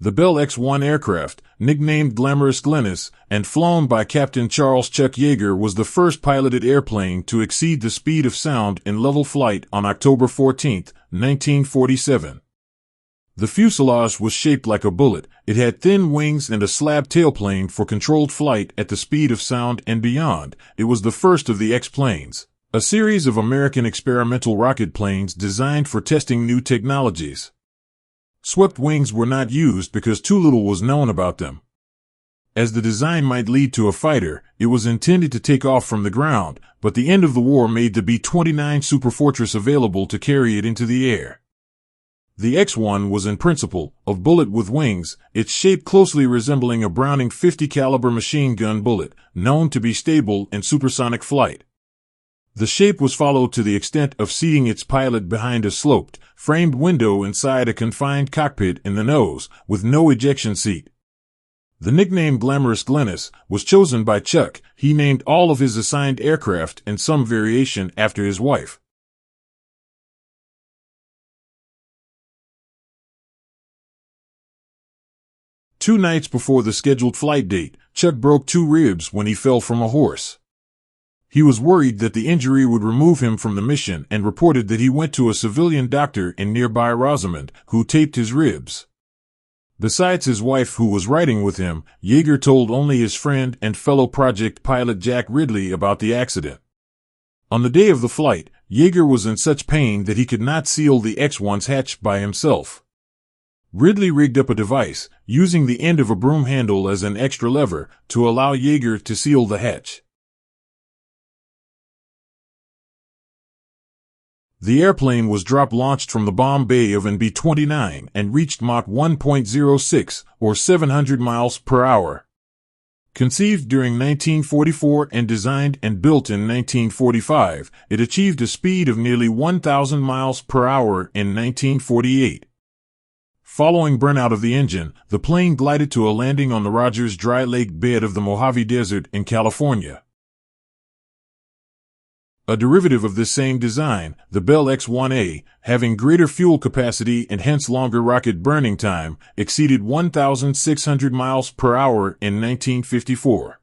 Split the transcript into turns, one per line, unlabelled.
The Bell X-1 aircraft, nicknamed Glamorous Glennis, and flown by Captain Charles Chuck Yeager, was the first piloted airplane to exceed the speed of sound in level flight on October 14, 1947. The fuselage was shaped like a bullet. It had thin wings and a slab tailplane for controlled flight at the speed of sound and beyond. It was the first of the X-planes, a series of American experimental rocket planes designed for testing new technologies. Swept wings were not used because too little was known about them. As the design might lead to a fighter, it was intended to take off from the ground, but the end of the war made the B-29 Superfortress available to carry it into the air. The X-1 was in principle a bullet with wings, its shape closely resembling a Browning .50 caliber machine gun bullet, known to be stable in supersonic flight. The shape was followed to the extent of seating its pilot behind a sloped, framed window inside a confined cockpit in the nose, with no ejection seat. The nickname Glamorous Glennis was chosen by Chuck. He named all of his assigned aircraft in some variation after his wife. Two nights before the scheduled flight date, Chuck broke two ribs when he fell from a horse. He was worried that the injury would remove him from the mission and reported that he went to a civilian doctor in nearby Rosamond, who taped his ribs. Besides his wife, who was riding with him, Yeager told only his friend and fellow project pilot Jack Ridley about the accident. On the day of the flight, Yeager was in such pain that he could not seal the X-1's hatch by himself. Ridley rigged up a device, using the end of a broom handle as an extra lever, to allow Yeager to seal the hatch. The airplane was drop-launched from the bomb bay of an B-29 and reached Mach 1.06, or 700 miles per hour. Conceived during 1944 and designed and built in 1945, it achieved a speed of nearly 1,000 miles per hour in 1948. Following burnout of the engine, the plane glided to a landing on the Rogers Dry Lake bed of the Mojave Desert in California. A derivative of this same design, the Bell X-1A, having greater fuel capacity and hence longer rocket burning time, exceeded 1,600 miles per hour in 1954.